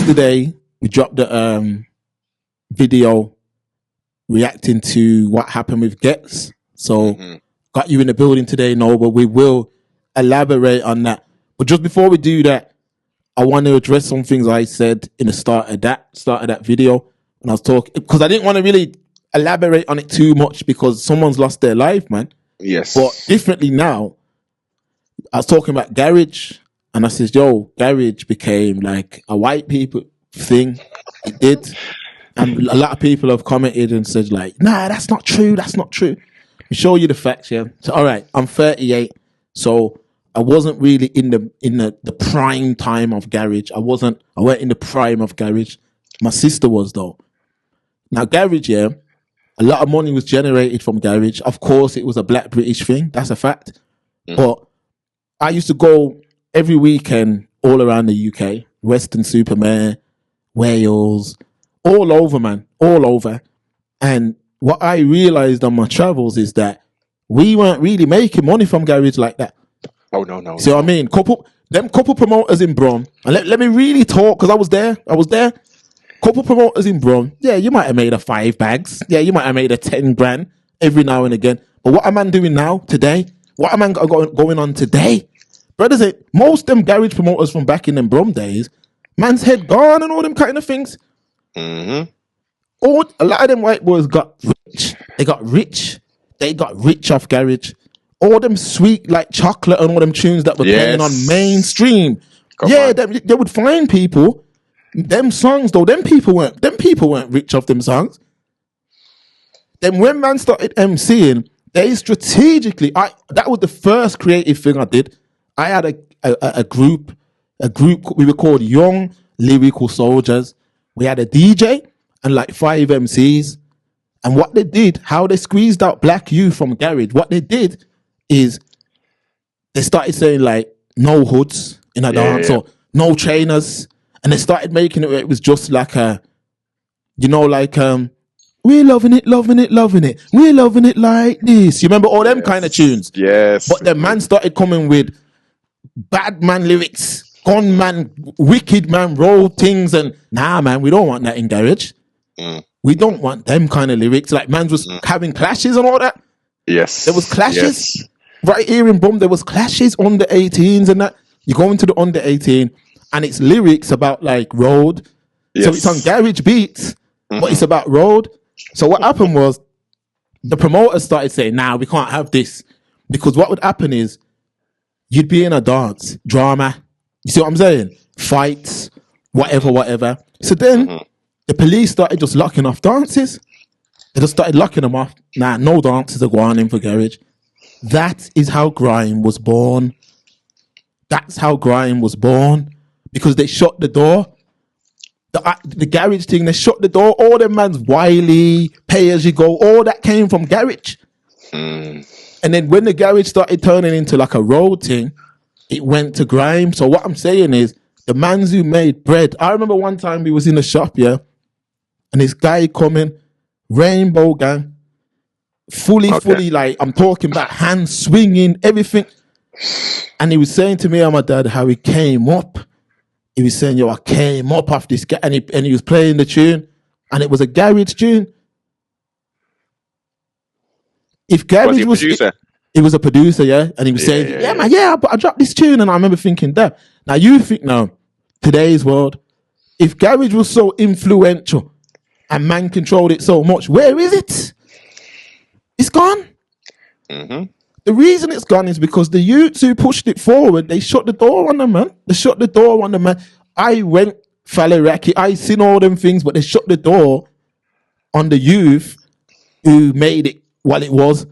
yesterday we dropped the video reacting to what happened with Ghetts. So got you in the building today, but we will elaborate on that. But just before we do that, I want to address some things I said in the start of that video when I was talking, because I didn't want to really elaborate on it too much because someone's lost their life, man. Yes. But differently now, I was talking about garage, and I said, yo, garage became like a white people thing. It did. And a lot of people have commented and said, like, nah, that's not true. That's not true. I'll show you the facts, yeah. So, all right, I'm 38. So I wasn't really in the prime time of garage. I weren't in the prime of garage. My sister was, though. Now, garage, yeah, a lot of money was generated from garage. Of course, it was a black British thing. That's a fact. But I used to go every weekend all around the UK, Western Supermare, Wales, all over, man, all over. And what I realized on my travels is that we weren't really making money from garage like that. Oh, no. So I mean, couple promoters in Brum, and let me really talk, because I was there. Couple promoters in Brum, yeah, you might have made a 5 bags. Yeah, you might have made a 10 grand every now and again. But what am I doing now, today? What am I going on today? Brothers, most them garage promoters from back in them Brum days, man's head gone and all them kind of things. Mm-hmm. A lot of them white boys got rich. They got rich off garage. All them sweet like chocolate and all them tunes that were playing on mainstream. They would find people. Them songs though, them people weren't rich off them songs. Then when man started MCing, they strategically, that was the first creative thing I did. I had a group we were called Young Lyrical Soldiers. We had a DJ and like 5 MCs. And what they did, how they squeezed out black youth from garage, what they did is they started saying like no hoods in a dance or no trainers. And they started making it where it was just like we're loving it. We're loving it like this. You remember all them kind of tunes? Yes. But the man started coming with bad man lyrics, gun man, wicked man, roll things, and nah, man, we don't want that in garage. We don't want them kind of lyrics. Like man was having clashes and all that. Yes. There was clashes. Right here in Brum, there was clashes under 18s and that. You go into the under 18 and it's lyrics about like road. Yes. So it's on garage beats, but it's about road. So what happened was the promoters started saying, nah, we can't have this. Because what would happen is you'd be in a dance, drama. You see what I'm saying? Fights, whatever. So then the police started just locking off dances. They just started locking them off. Nah, no dances are going in for garage. That is how grime was born. That's how grime was born. Because they shut the door. The garage thing, they shut the door. All them man's Wiley, pay as you go, all that came from garage. And then when the garage started turning into like a road thing, it went to grime. So what I'm saying is, the mans who made bread. I remember one time we was in a shop, yeah, and this guy coming, Rainbow Gang, fully like, I'm talking about hands swinging, everything. And he was saying to me and my dad how he came up. He was saying, yo, I came up off this guy, and he was playing the tune, and it was a garage tune. If garage was he was a producer, yeah, and he was saying, man, I dropped this tune, and I remember thinking that. Now you think now, today's world, if garage was so influential and man controlled it so much, where is it? It's gone. The reason it's gone is because the youths who pushed it forward, they shut the door on them, man. They shut the door on them, man. I went Falaraki, I seen all them things, but they shut the door on the youth who made it what it was.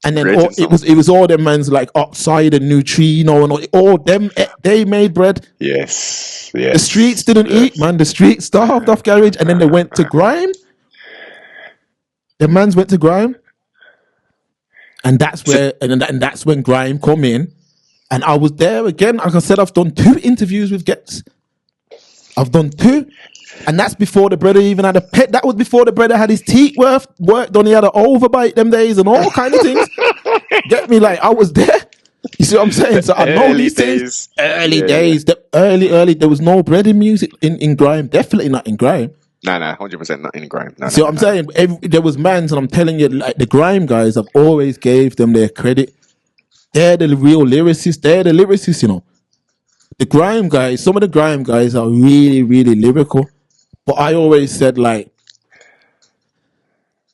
And then it was all them man's like Oxide and Neutrino and all them, they made bread. Yes. The streets didn't eat, man. The streets starved off garage, and then they went to grime. The mans went to grime. And that's where, and that's when grime come in. And I was there again. Like I said, I've done 2 interviews with Ghetts. I've done 2. And that's before the brother even had a pet. That was before the brother had his teeth worked on. He had an overbite them days and all kind of things. Get me? Like, I was there. You see what I'm saying? So I know these things. Early days. The early, there was no bread in music in grime. Definitely not in grime. No, 100% not in grime. No, see what I'm saying? There was mans, and I'm telling you, like the grime guys, I've always gave them their credit. They're the real lyricists. They're the lyricists, you know. The grime guys, some of the grime guys are really, really lyrical. But I always said, like,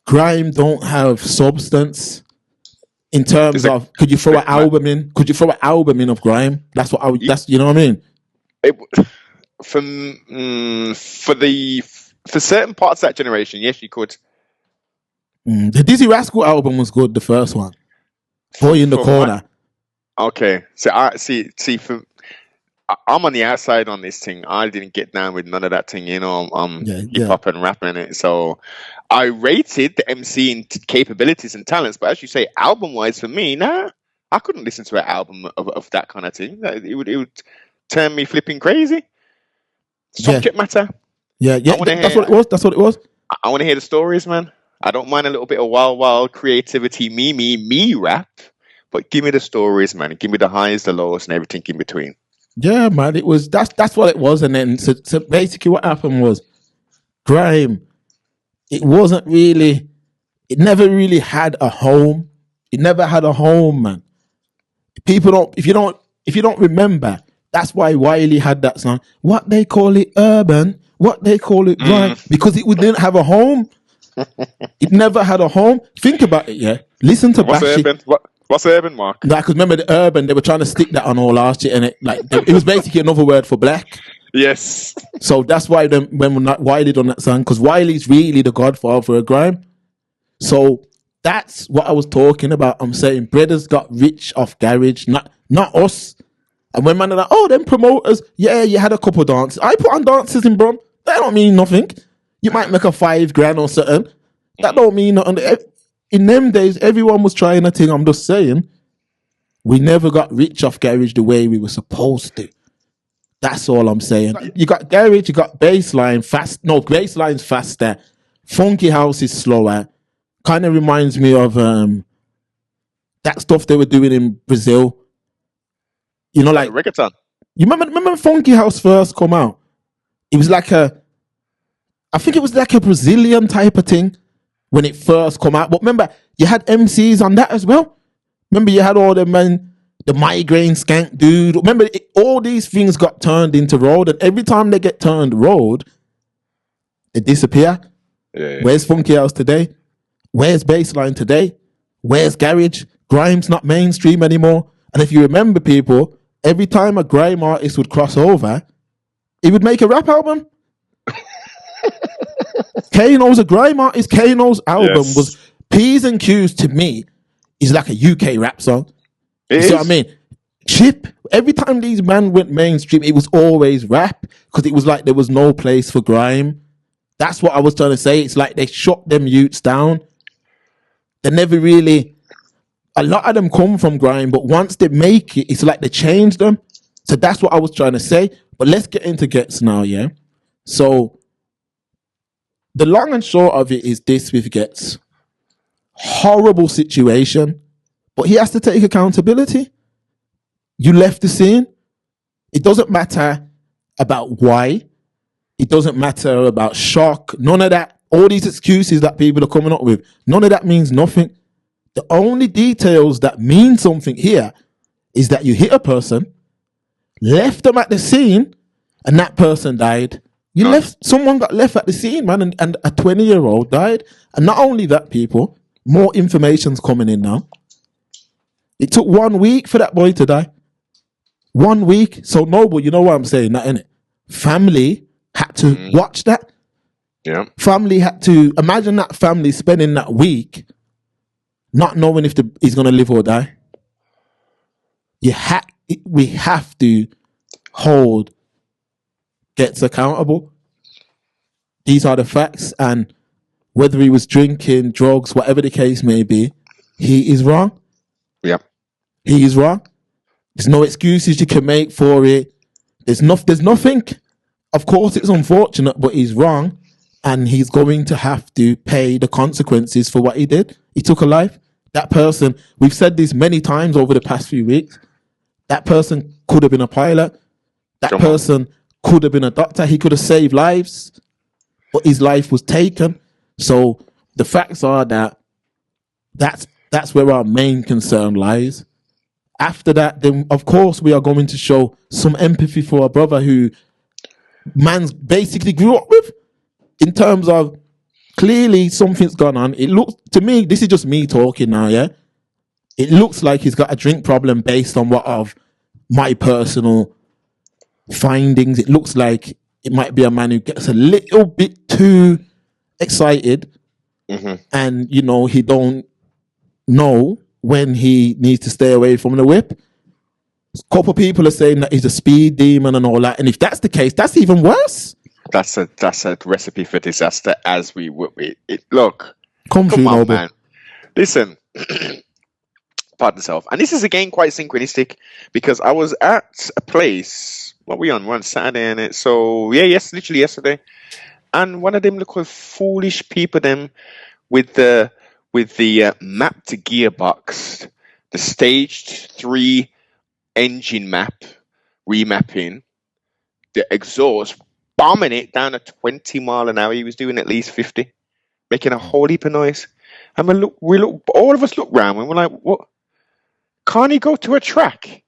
grime don't have substance in terms of, could you throw an album in? Could you throw an album in of grime? That's what that's, you know what I mean? For certain parts of that generation, yes, you could. The Dizzy Rascal album was good, the first one. Boy in the Corner. Okay. So I'm on the outside on this thing. I didn't get down with none of that thing, you know. Hip hop and rapping it. So I rated the MC capabilities and talents, but as you say, album wise for me, nah, I couldn't listen to an album of that kind of thing. It would turn me flipping crazy. Subject matter. Yeah. That's what it was. I want to hear the stories, man. I don't mind a little bit of wild creativity, me rap, but give me the stories, man. Give me the highs, the lows, and everything in between. Yeah, man. That's what it was. And then so basically what happened was grime. It never really had a home. It never had a home, man. If you don't remember, that's why Wiley had that song. What they call it urban, what they call it grime, because it didn't have a home. It never had a home. Think about it, yeah. Listen to Bashi. What's urban, Mark? Like, cause remember the urban, they were trying to stick that on all last year, and it was basically another word for black. Yes. So that's why when Wiley done that song, because Wiley's really the godfather of grime. So that's what I was talking about. I'm saying brothers got rich off garage, not us. And when man are like, oh, them promoters, yeah, you had a couple dances. I put on dances in Brum. That don't mean nothing. You might make a $5,000 or something. That don't mean nothing. In them days, everyone was trying a thing. I'm just saying, we never got rich off garage the way we were supposed to. That's all I'm saying. You got garage, you got bassline fast. No, bassline's faster. Funky house is slower. Kind of reminds me of that stuff they were doing in Brazil. You know, like reggaeton. You remember when Funky House first come out? It was like I think it was like a Brazilian type of thing when it first come out. But remember, you had MCs on that as well. Remember, you had all the men, the migraine skank dude. Remember, all these things got turned into road, and every time they get turned road, they disappear. Yeah. Where's Funky House today? Where's bassline today? Where's garage? Grime's not mainstream anymore. And if you remember, people, every time a grime artist would cross over, he would make a rap album. Kano's a grime artist. Kano's album was P's and Q's to me is like a UK rap song. You see what I mean? Chip, every time these men went mainstream, it was always rap because it was like there was no place for grime. That's what I was trying to say. It's like they shut them youths down. They never really, a lot of them come from grime, but once they make it, it's like they change them. So that's what I was trying to say. But let's get into Ghetts now, yeah? So the long and short of it is this with Ghetts. Horrible situation, but he has to take accountability. You left the scene. It doesn't matter about why. It doesn't matter about shock. None of that. All these excuses that people are coming up with, none of that means nothing. The only details that mean something here is that you hit a person, left them at the scene, and that person died. Someone got left at the scene, man, and a 20-year-old died. And not only that, people, more information's coming in now. It took 1 week for that boy to die. 1 week. So Noble, you know what I'm saying, that innit? Family had to watch that. Yeah. Family had to imagine that family spending that week not knowing if he's gonna live or die. We have to hold Ghetts accountable. These are the facts, and whether he was drinking, drugs, whatever the case may be, he is wrong. Yeah. He is wrong. There's no excuses you can make for it. There's nothing. Of course, it's unfortunate, but he's wrong, and he's going to have to pay the consequences for what he did. He took a life. That person, we've said this many times over the past few weeks, That person could have been a pilot. That person could have been a doctor. He could have saved lives, but his life was taken. So the facts are that that's where our main concern lies. After that, then of course we are going to show some empathy for a brother who man's basically grew up with, in terms of clearly something's gone on. It looks to me, this is just me talking now, yeah. It looks like he's got a drink problem based on what of my personal findings. It looks like it might be a man who gets a little bit too excited, and he don't know when he needs to stay away from the whip. A couple of people are saying that he's a speed demon and all that, and if that's the case, that's even worse. That's a recipe for disaster. As we look, come on, Noble. Man. Listen, pardon myself, and this is again quite synchronistic because I was at a place. What were we on? We're on Saturday, and it. So yeah, literally yesterday, and one of them little foolish people, them with the map to gearbox, the staged 3 engine map remapping, the exhaust bombing it down at 20 mile an hour. He was doing at least 50, making a whole heap of noise. And we look, all of us look round and we're like, what? Can't he go to a track?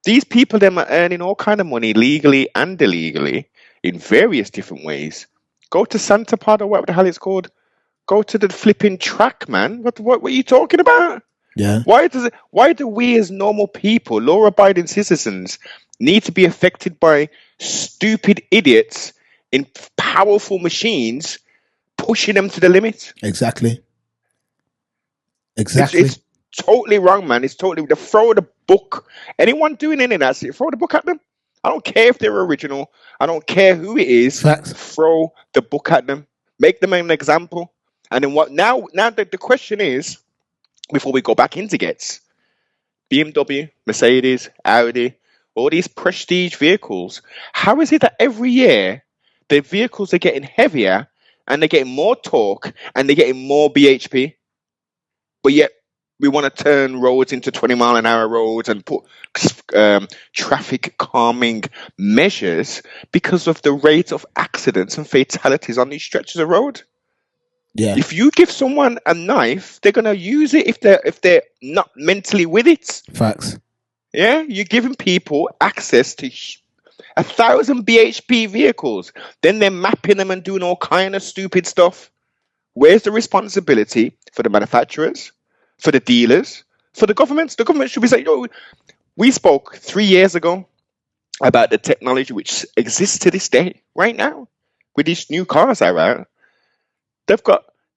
These people, them are earning all kind of money legally and illegally in various different ways. Go to Santa Pod or whatever the hell it's called. Go to the flipping track, man. What are you talking about? Yeah. Why do we as normal people, law-abiding citizens, need to be affected by stupid idiots in powerful machines pushing them to the limit? Exactly. It's totally wrong, man. It's totally. Throw the book. Anyone doing any of that, throw the book at them. I don't care if they're original. I don't care who it is. Facts. Throw the book at them. Make them an example. And then what? Now the question is, before we go back into Ghetts, BMW, Mercedes, Audi, all these prestige vehicles, how is it that every year the vehicles are getting heavier and they're getting more torque and they're getting more BHP, but yet we want to turn roads into 20 mile an hour roads and put traffic calming measures because of the rate of accidents and fatalities on these stretches of road? Yeah. If you give someone a knife, they're gonna use it if they're not mentally with it. Facts. Yeah, you're giving people access to 1,000 BHP vehicles, then they're mapping them and doing all kind of stupid stuff. Where's the responsibility for the manufacturers, for the dealers, for the governments? The government should be saying, we spoke 3 years ago about the technology which exists to this day, right now, with these new cars that are out.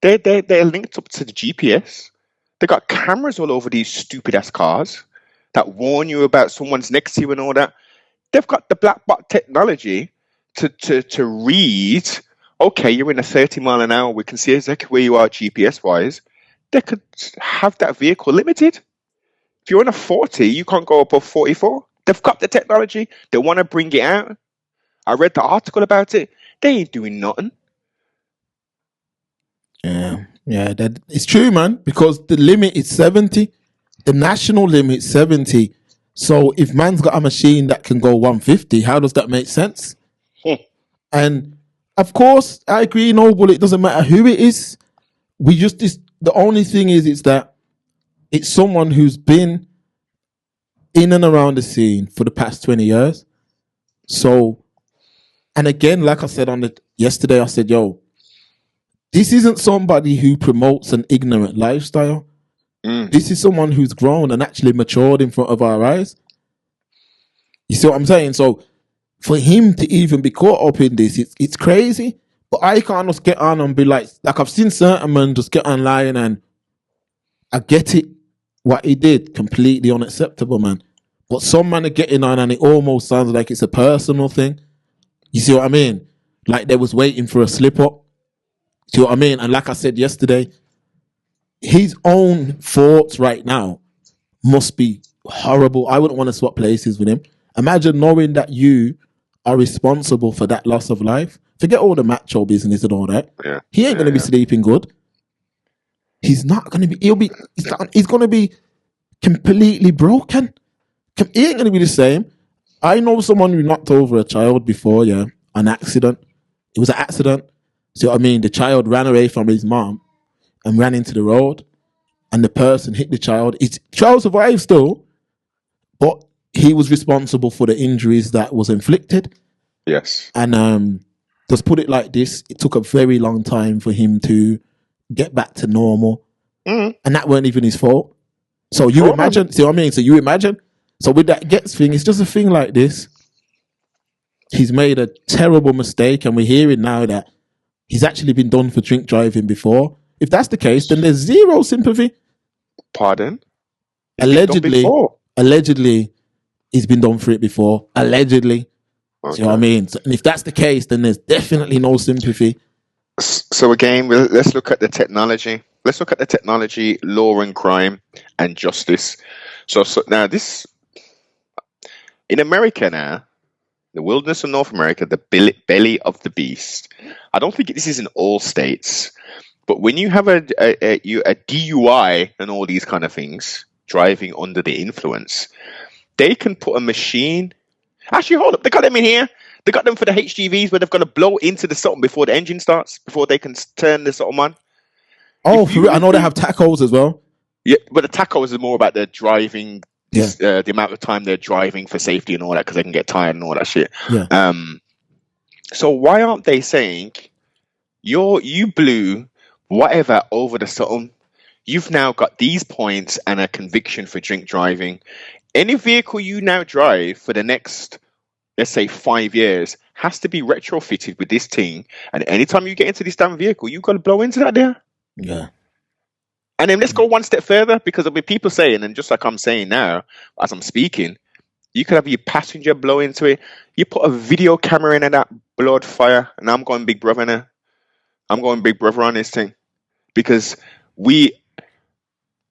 They're linked up to the GPS. They've got cameras all over these stupid ass cars that warn you about someone's next to you and all that. They've got the black box technology to read, okay, you're in a 30 mile an hour, we can see exactly where you are GPS wise. They could have that vehicle limited. If you're in a 40, you can't go above 44. They've got the technology. They want to bring it out. I read the article about it. They ain't doing nothing. Yeah, that it's true, man, because the limit is 70. The national limit is 70. So if man's got a machine that can go 150, how does that make sense? And of course, I agree, Noble, it doesn't matter who it is. The only thing is that it's someone who's been in and around the scene for the past 20 years. So, and again, like I said yesterday, I said, this isn't somebody who promotes an ignorant lifestyle. This is someone who's grown and actually matured in front of our eyes. You see what I'm saying? So for him to even be caught up in this, it's crazy. But I can't just get on and be like I've seen certain men just get online, and I get it. What he did, completely unacceptable, man. But some men are getting on and it almost sounds like it's a personal thing. You see what I mean? Like they was waiting for a slip up. See what I mean? And like I said yesterday, his own thoughts right now must be horrible. I wouldn't want to swap places with him. Imagine knowing that you are responsible for that loss of life. Forget all the macho business and all that. Yeah. He ain't going to be sleeping good. He's not going to be, he's going to be completely broken. He ain't gonna be the same. I know someone who knocked over a child before, yeah, an accident. It was an accident. So I mean, the child ran away from his mom and ran into the road, and the person hit the child. His child survived still, but he was responsible for the injuries that was inflicted. Yes. And just put it like this: it took a very long time for him to get back to normal, and that weren't even his fault. So you imagine, see what I mean? So you imagine. So with that Ghetts thing, it's just a thing like this. He's made a terrible mistake, and we're hearing now that he's actually been done for drink driving before. If that's the case, then there's zero sympathy. Pardon? Allegedly, he's been done for it before. Allegedly. Okay. See what I mean? So, and if that's the case, then there's definitely no sympathy. So again, let's look at the technology. Let's look at the technology, law and crime, and justice. So now this, in America now, the wilderness of North America, the belly of the beast. I don't think this is in all states, but when you have a DUI and all these kind of things, driving under the influence, they can put a machine. Actually, hold up, they got them in here. They got them for the HGVs where they've got to blow into the something before the engine starts, before they can turn the something on. Oh, I know they have tacos as well. Yeah, but the tacos is more about the driving. The amount of time they're driving for safety and all that, because they can get tired and all that shit. Yeah. So why aren't they saying you blew whatever over the something? You've now got these points and a conviction for drink driving. Any vehicle you now drive for the next, let's say, 5 years has to be retrofitted with this thing. And anytime you get into this damn vehicle, you've got to blow into that there. Yeah. And then let's go one step further, because there'll be people saying, and just like I'm saying now, as I'm speaking, you could have your passenger blow into it. You put a video camera in that blood fire, and I'm going Big Brother now. I'm going Big Brother on this thing, because we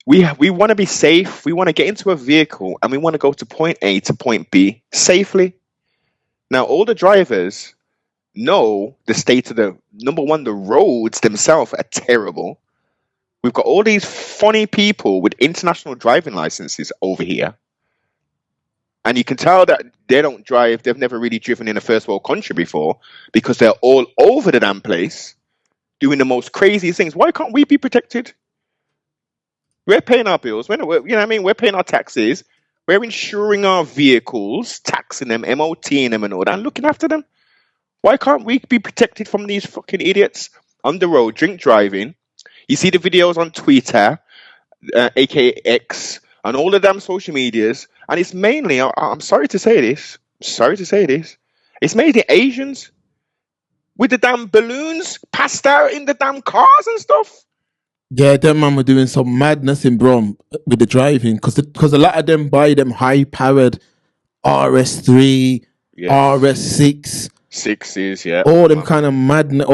want to be safe. We want to get into a vehicle, and we want to go to point A to point B safely. Now, all the drivers know the state of the, number one, the roads themselves are terrible. We've got all these funny people with international driving licenses over here. And you can tell that they don't drive. They've never really driven in a first world country before, because they're all over the damn place doing the most crazy things. Why can't we be protected? We're paying our bills. You know what I mean? We're paying our taxes. We're insuring our vehicles, taxing them, MOTing them and all that, and looking after them. Why can't we be protected from these fucking idiots on the road, drink driving? You see the videos on Twitter, aka X, and all the damn social medias, and it's mainly, I'm sorry to say this, it's mainly the Asians with the damn balloons passed out in the damn cars and stuff. Yeah, them man were doing some madness in Brom with the driving, because a lot of them buy them high-powered RS3, RS6. Sixes, yeah. All them kind of madness,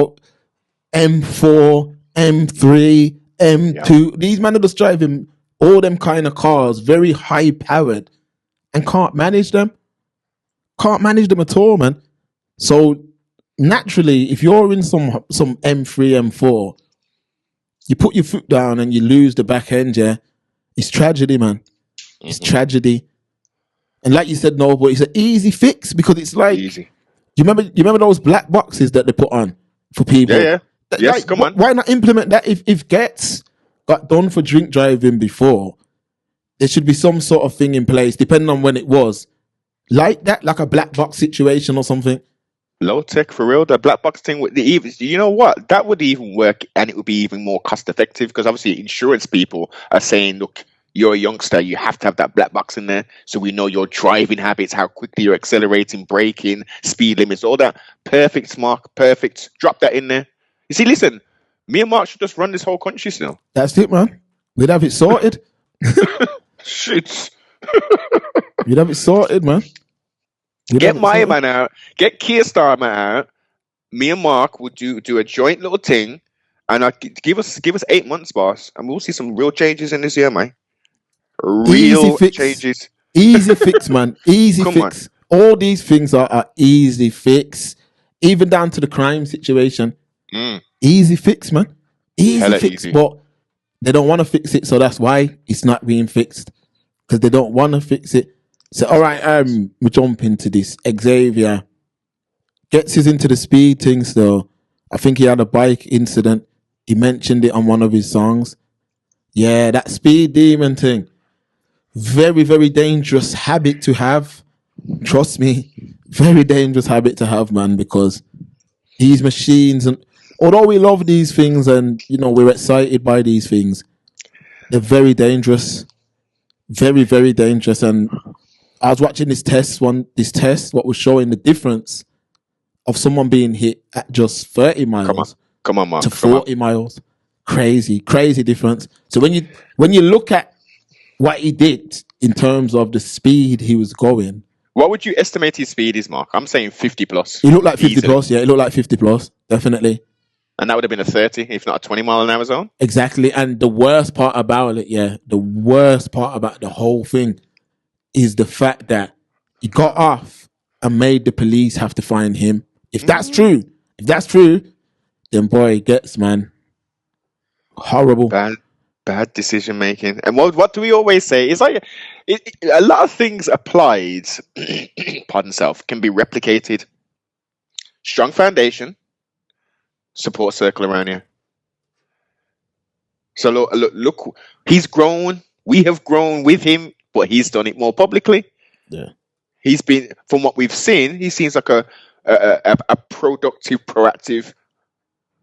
M4, M3, M2. Yeah. These men are just driving all them kind of cars, very high powered, and can't manage them. Can't manage them at all, man. So naturally, if you're in some M3, M4, you put your foot down and you lose the back end, yeah, it's tragedy, man. It's tragedy. And like you said, no, but it's an easy fix, because it's like, easy. You remember those black boxes that they put on for people? Yeah. Yes, come on. Why not implement that? If Ghetts got done for drink driving before, there should be some sort of thing in place, depending on when it was. Like that, like a black box situation or something. Low tech for real. The black box thing with the even, you know what? That would even work, and it would be even more cost effective, because obviously insurance people are saying, look, you're a youngster, you have to have that black box in there, so we know your driving habits, how quickly you're accelerating, braking, speed limits, all that. Perfect, Mark, perfect. Drop that in there. You see, listen, me and Mark should just run this whole country still. That's it, man. We'd have it sorted. Shit. You'd have it sorted, man. Get my man out. Get Keir Starmer out. Me and Mark would do a joint little thing, and give us 8 months, boss, and we'll see some real changes in this year, man. Real changes. Easy fix, man. Easy fix. On. All these things are easy fix, even down to the crime situation. Easy fix, man. Easy fix. Easy. But they don't want to fix it, so that's why it's not being fixed, because they don't want to fix it. So all right, we jump into this. Xavier gets us into the speed things though. I think he had a bike incident. He mentioned it on one of his songs. Yeah, that speed demon thing. Very, very dangerous habit to have. Trust me, very dangerous habit to have, man, because these machines, and although we love these things and, you know, we're excited by these things, they're very dangerous. Very, very dangerous. And I was watching this test, what was showing the difference of someone being hit at just 30 miles Come on, Mark. to 40 miles. Crazy difference. So when you look at what he did in terms of the speed he was going. What would you estimate his speed is, Mark? I'm saying 50 plus. He looked like 50 easily. Plus, yeah. He looked like 50 plus, definitely. And that would have been a 30, if not a 20 mile an hour zone? Exactly. And the worst part about it, the worst part about the whole thing is the fact that he got off and made the police have to find him. If that's true, then boy, Ghetts, man. Horrible. Bad decision making. And what do we always say? It's like a lot of things applied, pardon self, can be replicated. Strong foundation, support circle around you. So look, he's grown. We have grown with him, but he's done it more publicly. Yeah. He's been, from what we've seen, he seems like a productive, proactive,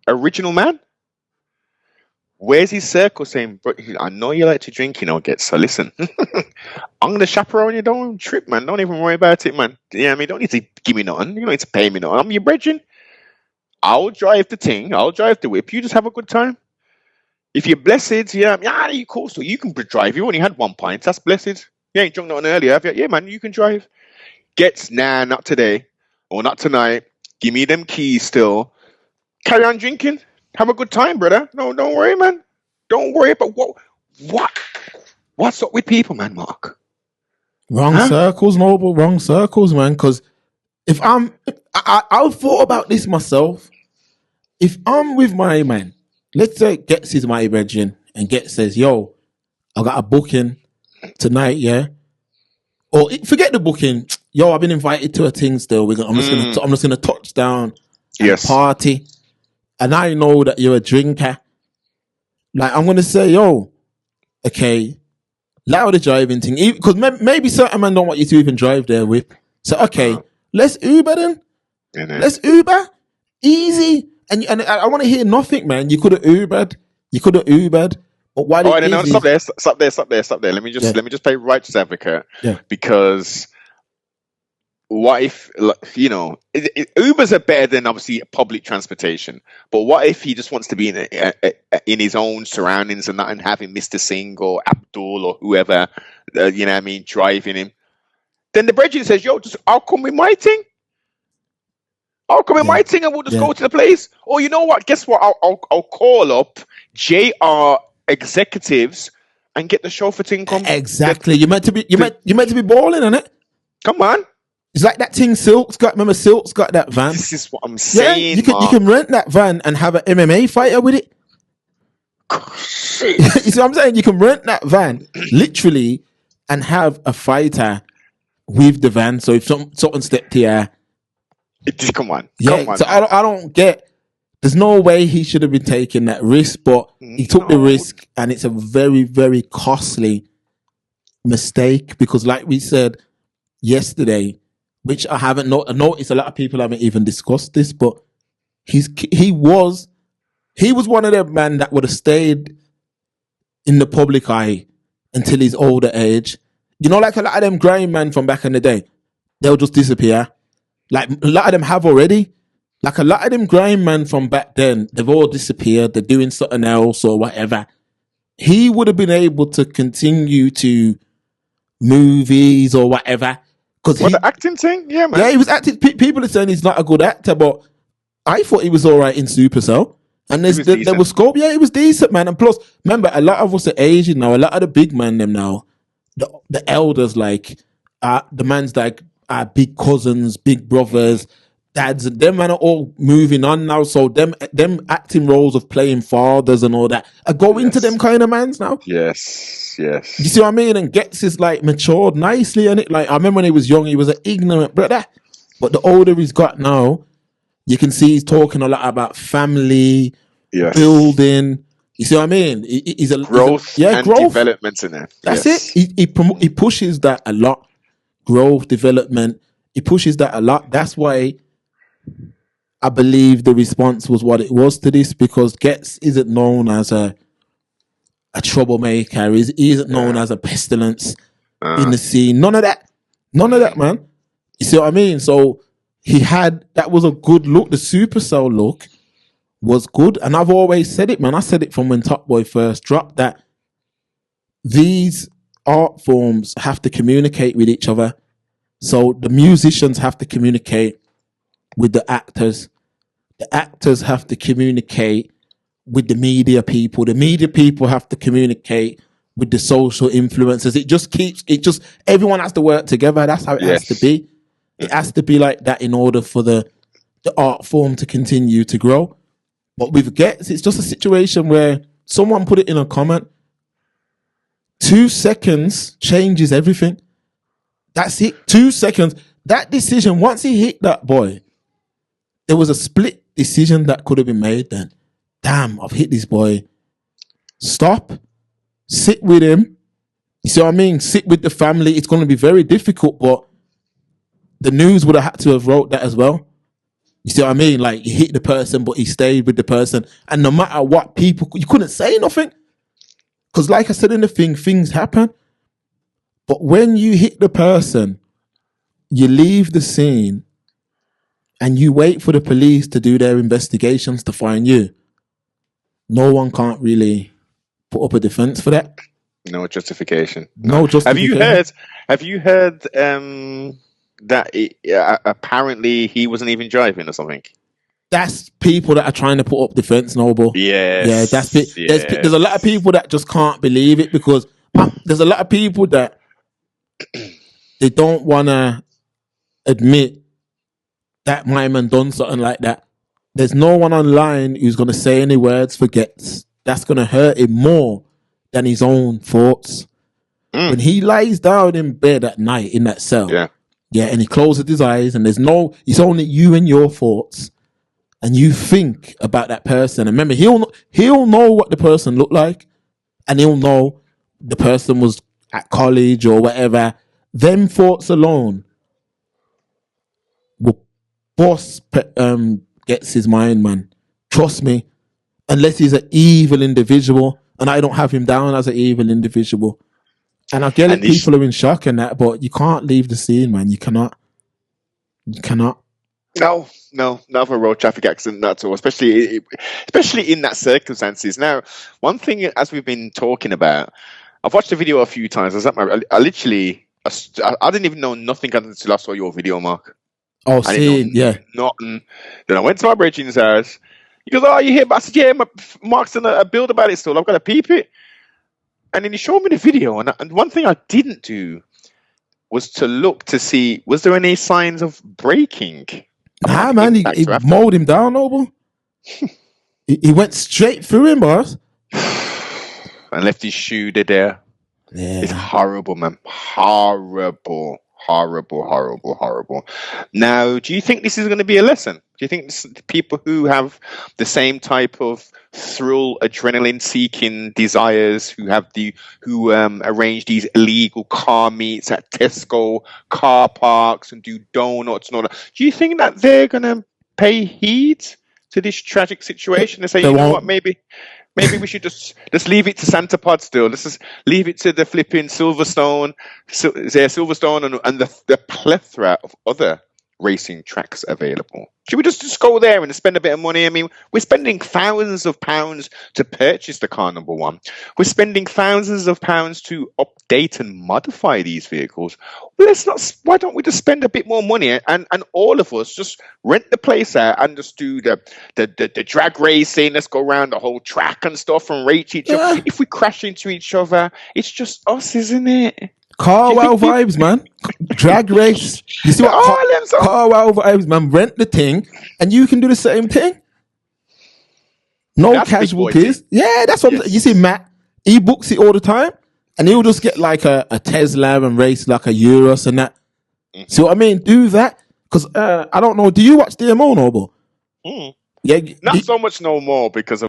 original man. Where's his circle saying, bro, I know you like to drink, you know, Ghetts, so listen, I'm going to chaperone you, don't trip, man. Don't even worry about it, man. Yeah, I mean, don't need to give me nothing. You don't need to pay me nothing. I'm your brethren. I'll drive the thing. I'll drive the whip. You just have a good time. If you're blessed, yeah, you cool. So you can drive. You only had 1 pint. That's blessed. You ain't drunk nothing earlier, have you? Yeah, man, you can drive. Ghetts, nah, not today. Or not tonight. Give me them keys still. Carry on drinking. Have a good time, brother. No, don't worry, man. Don't worry about what's up with people, man, Mark? Wrong circles, Noble. Wrong circles, man. Because if I've thought about this myself. If I'm with my man, let's say Ghetts is my brethren, and Ghetts says, "Yo, I got a booking tonight, yeah." Or forget the booking. Yo, I've been invited to a thing still. I'm just gonna touch down and party. And I know that you're a drinker. Like, I'm going to say, yo, okay, allow the driving thing. Because maybe certain men don't want you to even drive their whip. So, okay, let's Uber then. Mm-hmm. Let's Uber. Easy. And I want to hear nothing, man. You could have Ubered. But why did no, stop there. Let me just play righteous advocate. Yeah. Because what if, you know, Ubers are better than obviously public transportation, but what if he just wants to be in his own surroundings and not and having Mr. Singh or Abdul or whoever, you know what I mean, driving him? Then the brethren says, yo, I'll come with my thing. And we'll just go to the place. Or you know what? Guess what? I'll call up JR executives and get the chauffeur thing come. Exactly. You're meant to be balling on it. Come on. It's like that thing Silk's got. Remember, Silk's got that van. This is what I'm saying. Yeah, you can rent that van and have an MMA fighter with it. You see what I'm saying? You can rent that van literally and have a fighter with the van. So if something stepped here, come on. So I don't get. There's no way he should have been taking that risk, but he took the risk, and it's a very, very costly mistake because, like we said yesterday, which I haven't noticed, a lot of people haven't even discussed this, but he was one of them man that would have stayed in the public eye until his older age. You know, like a lot of them grime man from back in the day, they'll just disappear. Like a lot of them have already. Like a lot of them grime man from back then, they've all disappeared. They're doing something else or whatever. He would have been able to continue to movies or whatever. The acting thing? Yeah, man. Yeah, he was acting. People are saying he's not a good actor, but I thought he was all right in Supercell. And there was scope. Yeah, it was decent, man. And plus, remember, a lot of us are Asian now. A lot of the big men them now, the elders, like, the man's like big cousins, big brothers, dads, and them man are all moving on now. So them acting roles of playing fathers and all that are going to them kind of mans now. Yes. You see what I mean? And Ghetts is like matured nicely, and it like I remember when he was young, he was an ignorant brother, but the older he's got now, you can see he's talking a lot about family, building. You see what I mean? He's a growth and development in there. That's it. He pushes that a lot. Growth, development. He pushes that a lot. That's why I believe the response was what it was to this, because Ghetts isn't known as a troublemaker. He isn't known as a pestilence in the scene. None of that. None of that, man. You see what I mean? So that was a good look. The Supercell look was good. And I've always said it, man. I said it from when Top Boy first dropped, that these art forms have to communicate with each other. So the musicians have to communicate with the actors. The actors have to communicate with the media people. The media people have to communicate with the social influencers. Everyone has to work together. That's how it has to be. It has to be like that in order for the art form to continue to grow. But with Ghetts, it's just a situation where someone put it in a comment. 2 seconds changes everything. That's it. 2 seconds. That decision, once he hit that boy, there was a split decision that could have been made then. Damn, I've hit this boy. Stop. Sit with him. You see what I mean? Sit with the family. It's going to be very difficult, but the news would have had to have wrote that as well. You see what I mean? Like, he hit the person, but he stayed with the person. And no matter what, you couldn't say nothing. Because like I said in the thing, things happen. But when you hit the person, you leave the scene and you wait for the police to do their investigations to find you. No one can't really put up a defense for that. No justification. No justification. Have you heard that apparently he wasn't even driving or something? That's people that are trying to put up defense, Noble. Yes. Yeah, that's it. Yes. There's a lot of people that just can't believe it, because there's a lot of people that they don't want to admit that my man done something like that. There's no one online who's going to say any words for Ghetts. That's going to hurt him more than his own thoughts. When he lies down in bed at night in that cell, and he closes his eyes, and it's only you and your thoughts, and you think about that person. And remember, he'll know what the person looked like, and he'll know the person was at college or whatever. Them thoughts alone will Ghetts his mind, man. Trust me. Unless he's an evil individual, and I don't have him down as an evil individual. And I get it, people are in shock and that, but you can't leave the scene, man. You cannot. No, not for a road traffic accident, not at all. Especially in that circumstances. Now, one thing, as we've been talking about, I've watched the video a few times. I didn't even know nothing until I saw your video, Mark. Oh, see, yeah. Nothing. Then I went to my brethren's house. He goes, "Oh, you here?" I said, "Yeah, Mark's done a build about it still. I've got to peep it." And then he showed me the video, and one thing I didn't do was to look to see, was there any signs of braking? Nah, man, he mowed him down, Noble. he went straight through him, boss. And left his shoe there. Yeah. It's horrible, man. Horrible. Now, do you think this is going to be a lesson? Do you think people who have the same type of thrill, adrenaline-seeking desires, who arrange these illegal car meets at Tesco car parks and do donuts and all that, do you think that they're going to pay heed to this tragic situation and say, you know what, maybe we should just leave it to Santa Pod still. Let's just leave it to the flipping Silverstone and the plethora of other racing tracks available. Should we just go there and spend a bit of money? I mean, we're spending thousands of pounds to purchase the car number one. We're spending thousands of pounds to update and modify these vehicles. Why don't we just spend a bit more money and all of us just rent the place out and just do the drag racing? Let's go around the whole track and stuff and rate each other. If we crash into each other, it's just us, isn't it? Car wow vibes, man. Drag race. You see what? Car wow vibes, man. Rent the thing, and you can do the same thing. No that's casualties. Yeah, that's what you see. Matt, he books it all the time, and he'll just get like a Tesla and race like a Urus and that. Mm-hmm. See what I mean? Do that because I don't know. Do you watch DMO, Noble? Yeah, not so much no more because of